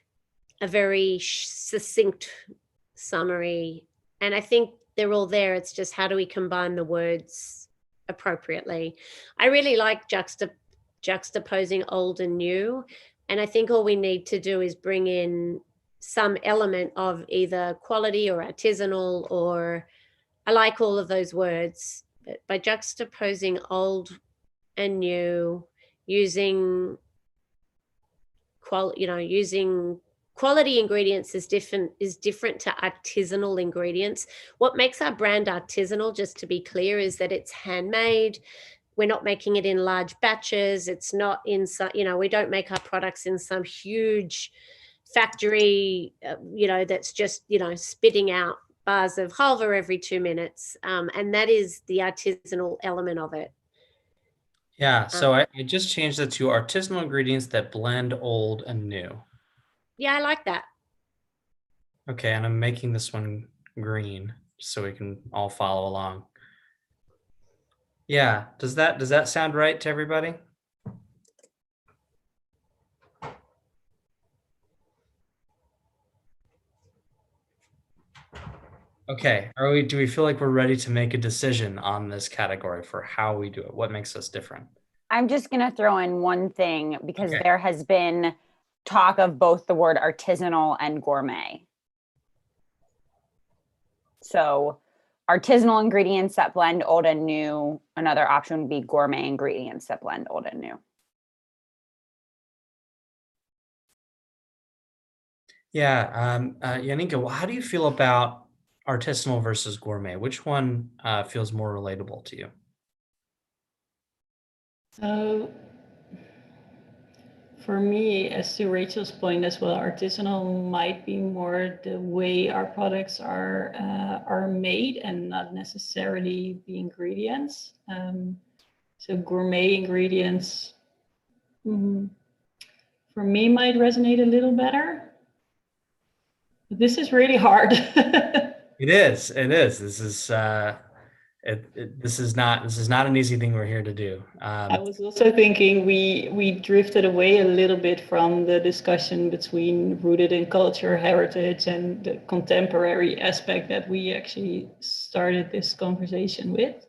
a very succinct summary. And I think they're all there. It's just how do we combine the words appropriately? I really like juxtaposing old and new. And I think all we need to do is bring in some element of either quality or artisanal, or I like all of those words. But by juxtaposing old and new, using using quality ingredients is different to artisanal ingredients. What makes our brand artisanal, just to be clear, is that it's handmade. We're not making it in large batches. It's not in some, we don't make our products in some huge factory, that's just, spitting out bars of halva every 2 minutes. And that is the artisanal element of it. Yeah, so I just changed it to artisanal ingredients that blend old and new. Yeah, I like that. Okay, and I'm making this one green so we can all follow along. Yeah, does that sound right to everybody? Okay, do we feel like we're ready to make a decision on this category for how we do it? What makes us different? I'm just going to throw in one thing because Okay. there has been talk of both the word artisanal and gourmet. So artisanal ingredients that blend old and new. Another option would be gourmet ingredients that blend old and new. Yeah, Yaninka, how do you feel about artisanal versus gourmet? Which one feels more relatable to you? So for me, as to Rachel's point as well, artisanal might be more the way our products are made and not necessarily the ingredients. So gourmet ingredients, for me, might resonate a little better. But this is really hard. It is. This is not an easy thing we're here to do. I was also thinking we drifted away a little bit from the discussion between rooted in culture, heritage, and the contemporary aspect that we actually started this conversation with.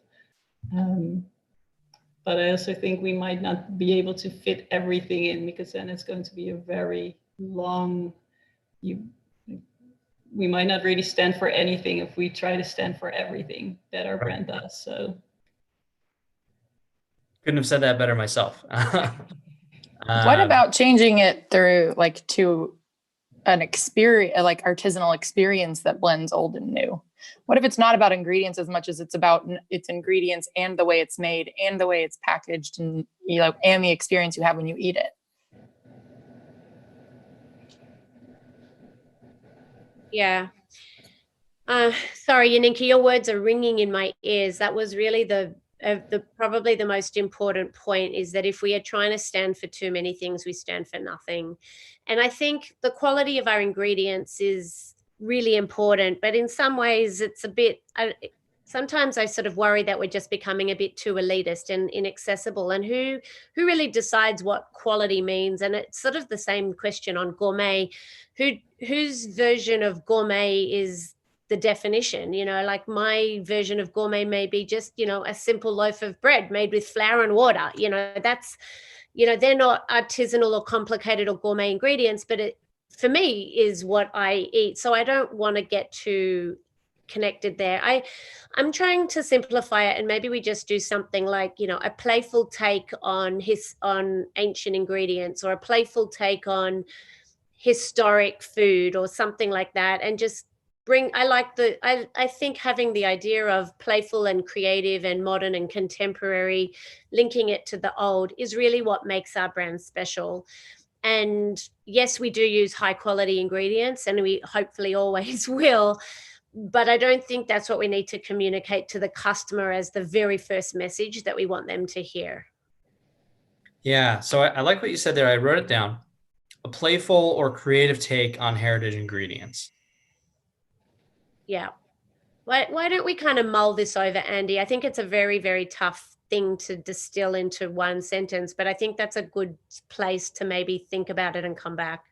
But I also think we might not be able to fit everything in, because then it's going to be a very long, we might not really stand for anything if we try to stand for everything that our brand does. So couldn't have said that better myself. What about changing it through to an experience, like artisanal experience that blends old and new? What if it's not about ingredients as much as it's about its ingredients and the way it's made and the way it's packaged and and the experience you have when you eat it? Yeah. Sorry, Yaninka, your words are ringing in my ears. That was really probably the most important point, is that if we are trying to stand for too many things, we stand for nothing. And I think the quality of our ingredients is really important, but in some ways it's a bit, sometimes I sort of worry that we're just becoming a bit too elitist and inaccessible. And who really decides what quality means? And it's sort of the same question on gourmet. Whose version of gourmet is the definition? Like my version of gourmet may be just, a simple loaf of bread made with flour and water. That's, they're not artisanal or complicated or gourmet ingredients, but it, for me, is what I eat. So I don't want to get too connected there. I'm trying to simplify it, and maybe we just do something like, a playful take on ancient ingredients, or a playful take on historic food, or something like that, and just I think having the idea of playful and creative and modern and contemporary, linking it to the old, is really what makes our brand special. And yes, we do use high quality ingredients, and we hopefully always will, but I don't think that's what we need to communicate to the customer as the very first message that we want them to hear. Yeah, so I like what you said there. I wrote it down. A playful or creative take on heritage ingredients. Yeah. Why don't we kind of mull this over, Andy? I think it's a very, very tough thing to distill into one sentence, but I think that's a good place to maybe think about it and come back.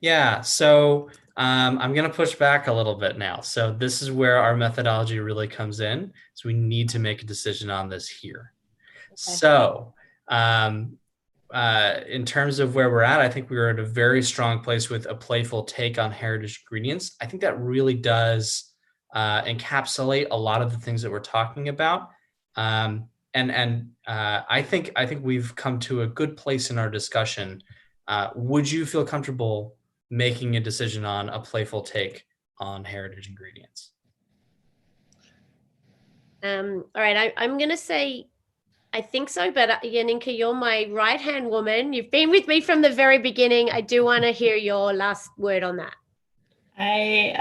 Yeah, so I'm going to push back a little bit now. So this is where our methodology really comes in. So we need to make a decision on this here. Okay. So in terms of where we're at, I think we were at a very strong place with a playful take on heritage ingredients. I think that really does encapsulate a lot of the things that we're talking about. I think we've come to a good place in our discussion. Would you feel comfortable making a decision on a playful take on heritage ingredients? All right, I'm going to say I think so, but Yaninka, you're my right-hand woman. You've been with me from the very beginning. I do want to hear your last word on that. I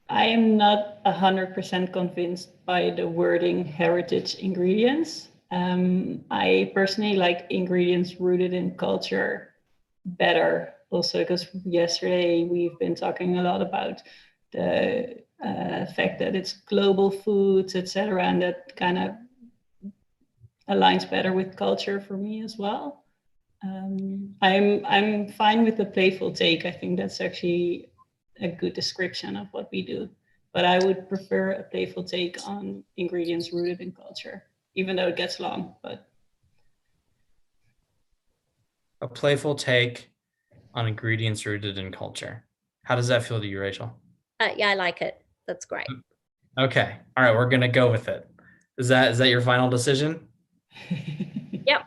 am not 100% convinced by the wording heritage ingredients. I personally like ingredients rooted in culture better, also because yesterday we've been talking a lot about the fact that it's global foods, etc., and that kind of aligns better with culture for me as well. I'm fine with the playful take. I think that's actually a good description of what we do. But I would prefer a playful take on ingredients rooted in culture, even though it gets long. But A playful take on ingredients rooted in culture. How does that feel to you, Rachel? Yeah, I like it. That's great. Okay. All right, we're gonna go with it. Is that your final decision? Yep.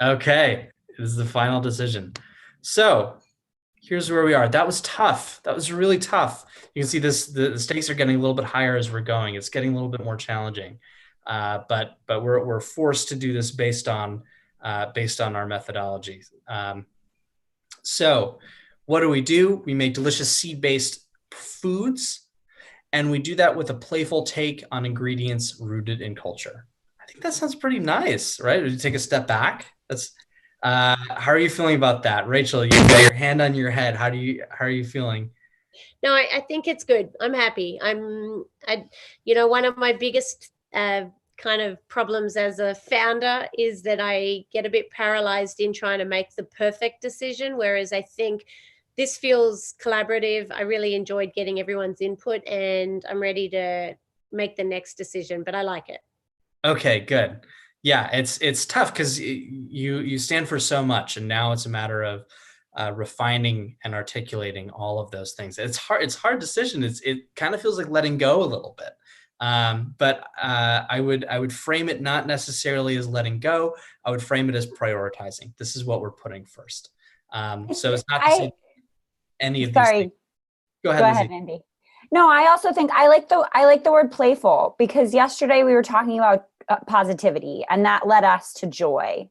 Okay, this is the final decision. So here's where we are. That was tough. That was really tough. You can see this. The stakes are getting a little bit higher as we're going. It's getting a little bit more challenging. But we're forced to do this based on our methodology. So what do? We make delicious seed-based foods, and we do that with a playful take on ingredients rooted in culture. I think that sounds pretty nice, right? Would you take a step back? That's how are you feeling about that, Rachel? You got your hand on your head. How are you feeling? No, I think it's good. I'm happy. One of my biggest kind of problems as a founder is that I get a bit paralyzed in trying to make the perfect decision, whereas I think this feels collaborative. I really enjoyed getting everyone's input, and I'm ready to make the next decision, but I like it. Okay, good. Yeah, it's tough because you stand for so much, and now it's a matter of refining and articulating all of those things. It's hard. It's a hard decision. It kind of feels like letting go a little bit. But I would frame it not necessarily as letting go. I would frame it as prioritizing. This is what we're putting first. So it's not to say any of these things. Sorry. Go ahead, Go Lizzie. ahead, Andy. No, I also think I like the word playful, because yesterday we were talking about positivity, and that led us to joy.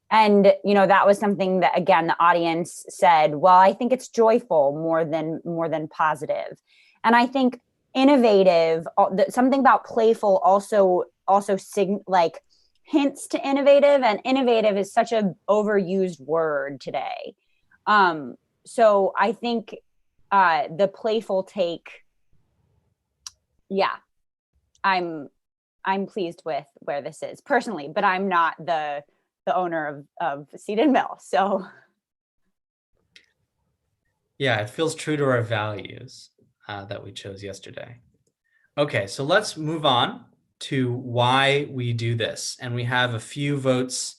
And that was something that, again, the audience said, well, I think it's joyful more than positive. And I think innovative, something about playful also hints to innovative, and innovative is such an overused word today. So I think the playful take, yeah, I'm pleased with where this is personally, but I'm not the owner of Seed and Mill. So yeah, it feels true to our values that we chose yesterday. Okay, so let's move on to why we do this. And we have a few votes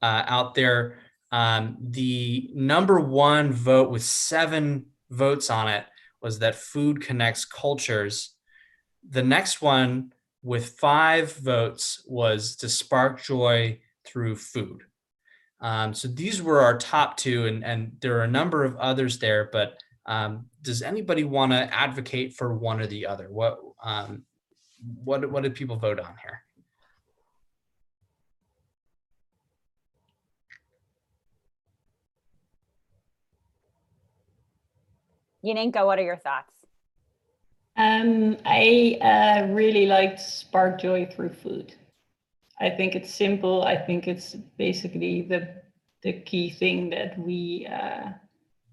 out there. The number one vote with 7 votes on it was that food connects cultures. The next one with 5 votes was to spark joy through food. So these were our top 2, and there are a number of others there, but does anybody want to advocate for one or the other? What did people vote on here? Yaninka, what are your thoughts? I really liked spark joy through food. I think it's simple. I think it's basically the key thing that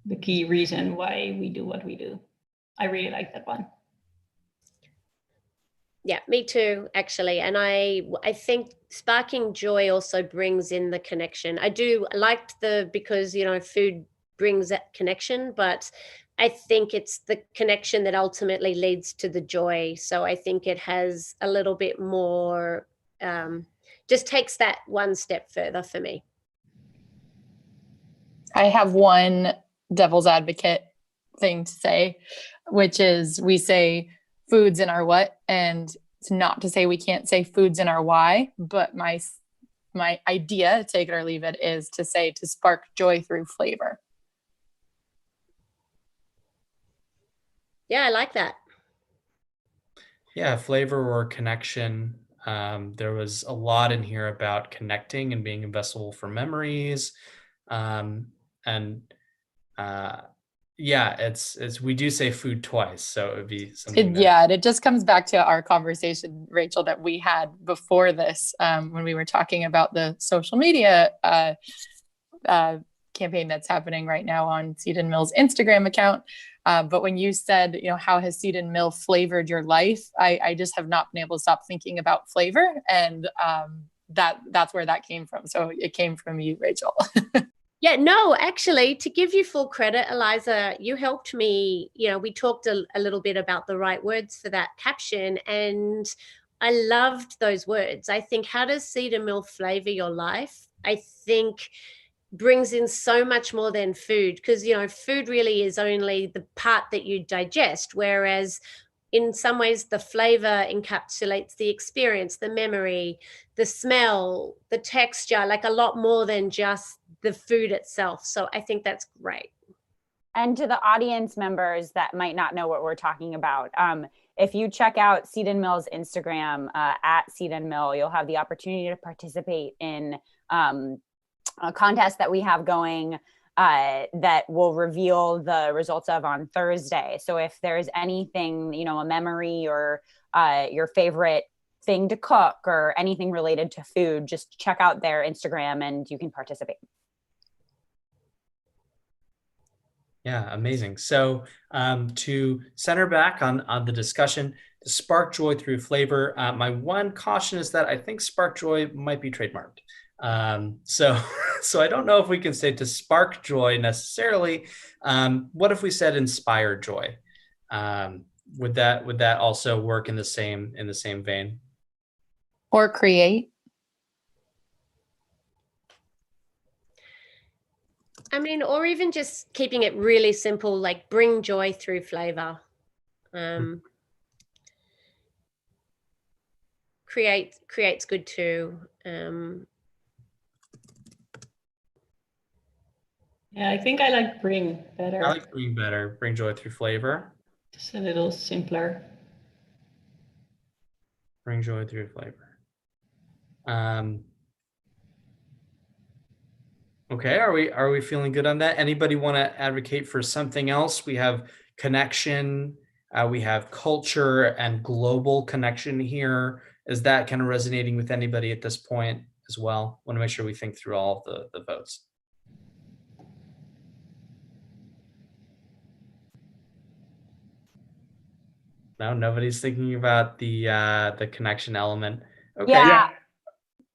the key reason why we do what we do. I really like that one. Yeah, me too, actually. And I think sparking joy also brings in the connection. I do like because, food brings that connection, but I think it's the connection that ultimately leads to the joy. So I think it has a little bit more, just takes that one step further for me. I have one devil's advocate thing to say, which is we say foods in our what, and it's not to say we can't say foods in our why, but my idea, take it or leave it, is to say to spark joy through flavor. Yeah, I like that. Yeah, flavor or connection. There was a lot in here about connecting and being a vessel for memories. And yeah, it's we do say food twice, so it would be something that. Yeah, and it just comes back to our conversation, Rachel, that we had before this, when we were talking about the social media campaign that's happening right now on Seed and Mill's Instagram account. But when you said, how has Seed and Mill flavored your life? I just have not been able to stop thinking about flavor, and that's where that came from. So it came from you, Rachel. Yeah, no, actually, to give you full credit, Eliza, you helped me. We talked a little bit about the right words for that caption, and I loved those words. I think, how does Cedar Mill flavor your life? I think brings in so much more than food, because, food really is only the part that you digest, whereas in some ways the flavor encapsulates the experience, the memory, the smell, the texture, like a lot more than just the food itself. So I think that's great. And to the audience members that might not know what we're talking about, if you check out Seed and Mill's Instagram at Seed and Mill, you'll have the opportunity to participate in a contest that we have going that will reveal the results of on Thursday. So if there's anything, a memory or your favorite thing to cook or anything related to food, just check out their Instagram and you can participate. Yeah, amazing. So to center back on the discussion, to spark joy through flavor, my one caution is that I think spark joy might be trademarked. So I don't know if we can say to spark joy necessarily. What if we said inspire joy? Would that also work in the same vein? Or create? I mean, or even just keeping it really simple, like bring joy through flavor. Creates good too. Yeah, I think I like bring better. I like bring better. Bring joy through flavor. Just a little simpler. Bring joy through flavor. Okay, are we feeling good on that? Anybody want to advocate for something else? We have connection, we have culture and global connection here. Is that kind of resonating with anybody at this point as well? Want to make sure we think through all of the votes. No, nobody's thinking about the connection element. Okay. Yeah.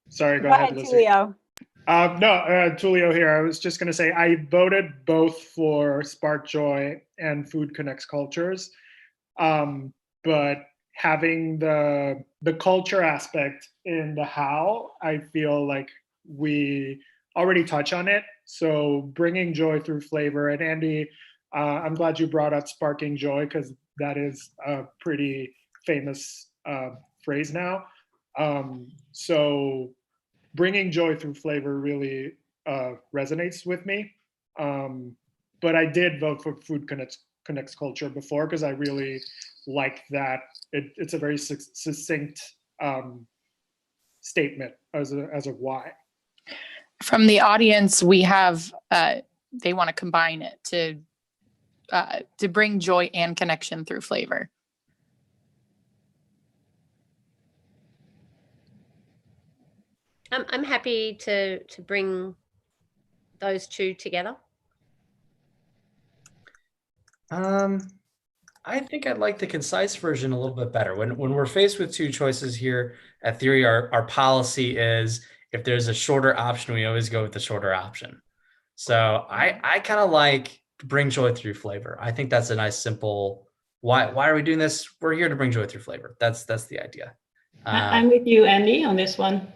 Sorry, go ahead, Lizzie. Tulio. No, Tulio here. I was just going to say I voted both for Spark Joy and Food Connects Cultures, but having the culture aspect in the how, I feel like we already touch on it. So bringing joy through flavor. And Andy, I'm glad you brought up sparking joy because that is a pretty famous phrase now. So bringing joy through flavor really resonates with me. But I did vote for Food Connects Culture before because I really like that. It's a very succinct statement as a why. From the audience, we have they want to combine it to bring joy and connection through flavor. I'm happy to bring those two together. I think I'd like the concise version a little bit better. When we're faced with two choices here at Theory, our policy is if there's a shorter option, we always go with the shorter option. So I kind of like bring joy through flavor. I think that's a nice simple. Why are we doing this? We're here to bring joy through flavor. That's the idea. I'm with you, Andy, on this one.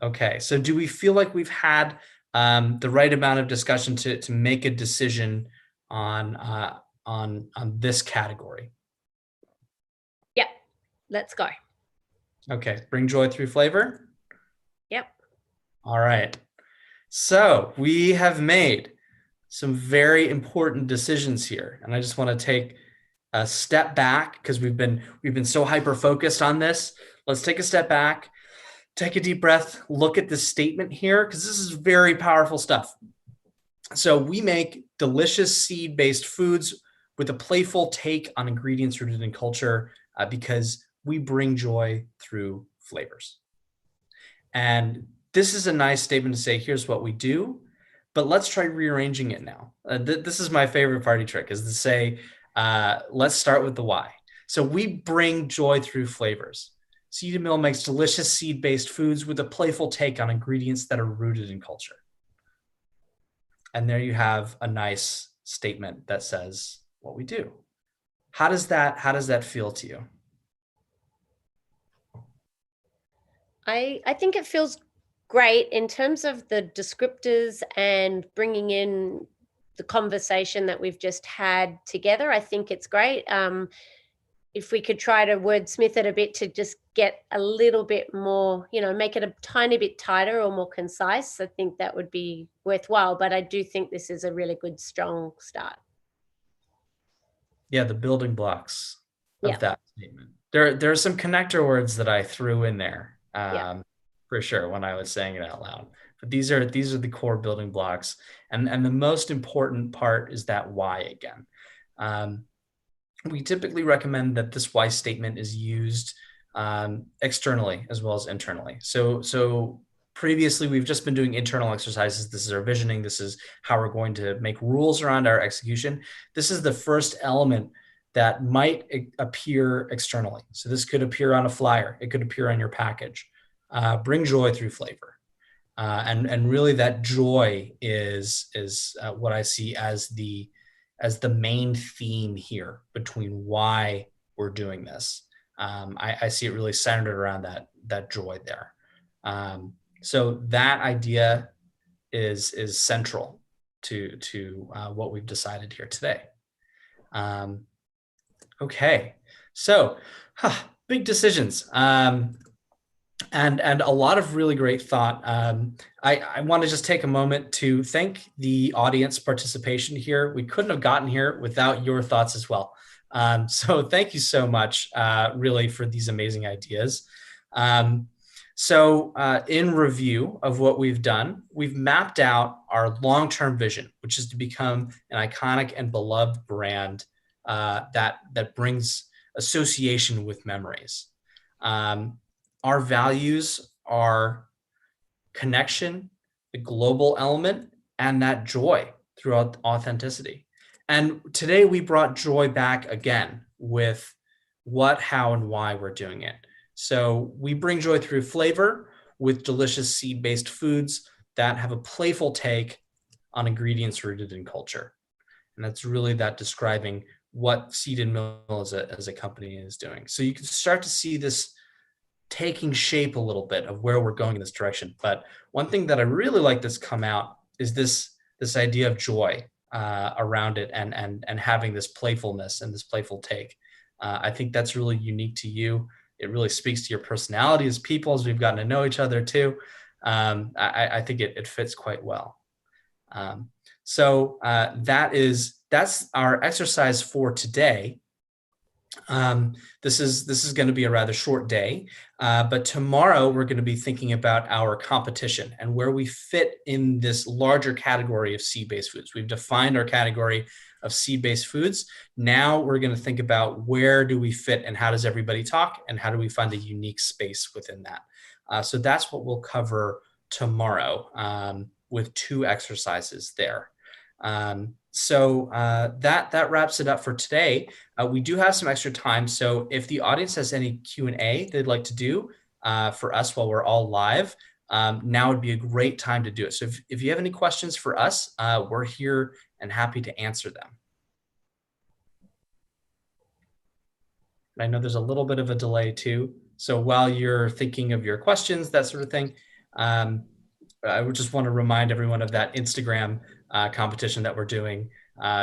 Okay, so do we feel like we've had the right amount of discussion to make a decision on this category? Yep, let's go. Okay, bring joy through flavor. Yep. All right. So we have made some very important decisions here, and I just want to take a step back because we've been so hyper focused on this. Let's take a step back, take a deep breath, look at this statement here because this is very powerful stuff. So we make delicious seed-based foods with a playful take on ingredients rooted in culture because we bring joy through flavors. And this is a nice statement to say, here's what we do, but let's try rearranging it now. This is my favorite party trick, is to say, let's start with the why. So we bring joy through flavors. Seed & Mill makes delicious seed-based foods with a playful take on ingredients that are rooted in culture. And there you have a nice statement that says what we do. How does that feel to you? I think it feels great in terms of the descriptors and bringing in the conversation that we've just had together. I think it's great. If we could try to wordsmith it a bit to just get a little bit more, make it a tiny bit tighter or more concise, I think that would be worthwhile. But I do think this is a really good, strong start. Yeah, the building blocks of that statement. There are some connector words that I threw in there. For sure, when I was saying it out loud, but these are the core building blocks, and the most important part is that why again. We typically recommend that this why statement is used externally as well as internally. So previously we've just been doing internal exercises. This is our visioning. This is how we're going to make rules around our execution. This is the first element that might appear externally. So this could appear on a flyer. It could appear on your package. Bring joy through flavor. And really that joy is what I see as the main theme here between why we're doing this. I see it really centered around that joy there. So that idea is central to what we've decided here today. Okay, so big decisions. And a lot of really great thought. I want to just take a moment to thank the audience participation here. We couldn't have gotten here without your thoughts as well. So thank you so much, really, for these amazing ideas. So in review of what we've done, we've mapped out our long-term vision, which is to become an iconic and beloved brand that brings association with memories. Our values are connection, the global element, and that joy throughout authenticity. And today we brought joy back again with what, how, and why we're doing it. So we bring joy through flavor with delicious seed-based foods that have a playful take on ingredients rooted in culture. And that's really that describing what Seed & Mill as a company is doing. So you can start to see this taking shape a little bit of where we're going in this direction. But one thing that I really like that's come out is this idea of joy around it and having this playfulness and this playful take. I think that's really unique to you. It really speaks to your personality as people, as we've gotten to know each other too. I think it fits quite well. So that's our exercise for today. This is going to be a rather short day, but tomorrow we're going to be thinking about our competition and where we fit in this larger category of seed-based foods. We've defined our category of seed-based foods. Now we're going to think about where do we fit and how does everybody talk and how do we find a unique space within that. So that's what we'll cover tomorrow with 2 exercises there. So that wraps it up for today. We do have some extra time. So if the audience has any Q&A they'd like to do for us while we're all live, now would be a great time to do it. So if you have any questions for us, we're here and happy to answer them. I know there's a little bit of a delay too. So while you're thinking of your questions, that sort of thing, I would just want to remind everyone of that Instagram competition that we're doing,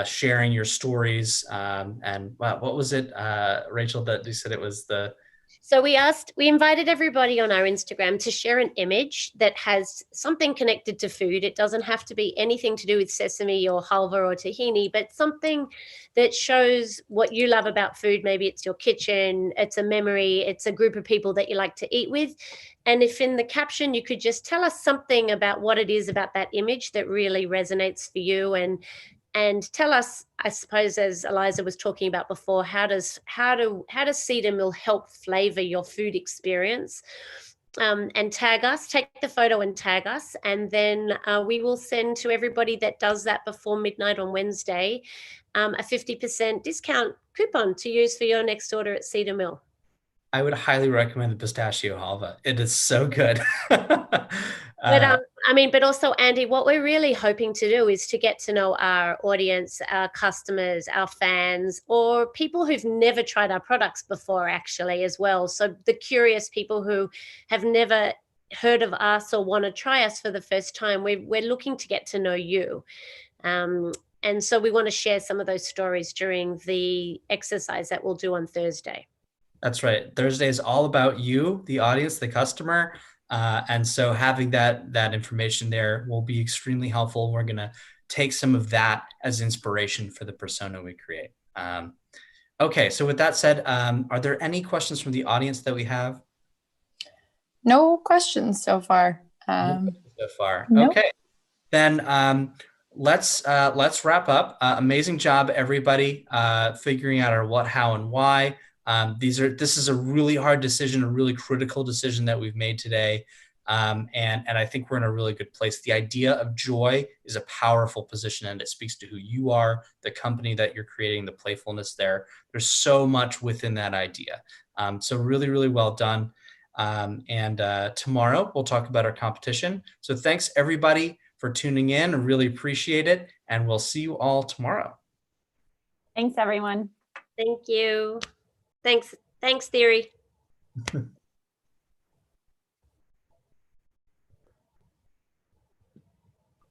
sharing your stories. And wow, what was it, Rachel, that you said it was the... So we invited everybody on our Instagram to share an image that has something connected to food. It doesn't have to be anything to do with sesame or halva or tahini, but something that shows what you love about food. Maybe it's your kitchen, it's a memory, it's a group of people that you like to eat with. And if in the caption you could just tell us something about what it is about that image that really resonates for you, and tell us, I suppose, as Eliza was talking about before, how does Cedar Mill help flavor your food experience? And tag us, take the photo and tag us, and then we will send to everybody that does that before midnight on Wednesday a 50% discount coupon to use for your next order at Cedar Mill. I would highly recommend the pistachio halva. It is so good. But also, Andy, what we're really hoping to do is to get to know our audience, our customers, our fans, or people who've never tried our products before, actually, as well. So the curious people who have never heard of us or want to try us for the first time, we're looking to get to know you. And so we want to share some of those stories during the exercise that we'll do on Thursday. That's right. Thursday is all about you, the audience, the customer. And so having that information there will be extremely helpful. We're going to take some of that as inspiration for the persona we create. Okay, so with that said, are there any questions from the audience that we have? No questions so far. Nope. Okay, then let's wrap up. Amazing job, everybody, figuring out our what, how, and why. This is a really hard decision, a really critical decision that we've made today. And I think we're in a really good place. The idea of joy is a powerful position, and it speaks to who you are, the company that you're creating, the playfulness there. There's so much within that idea. So really, really well done. And tomorrow we'll talk about our competition. So thanks everybody for tuning in. I really appreciate it. And we'll see you all tomorrow. Thanks, everyone. Thank you. Thanks, Theory.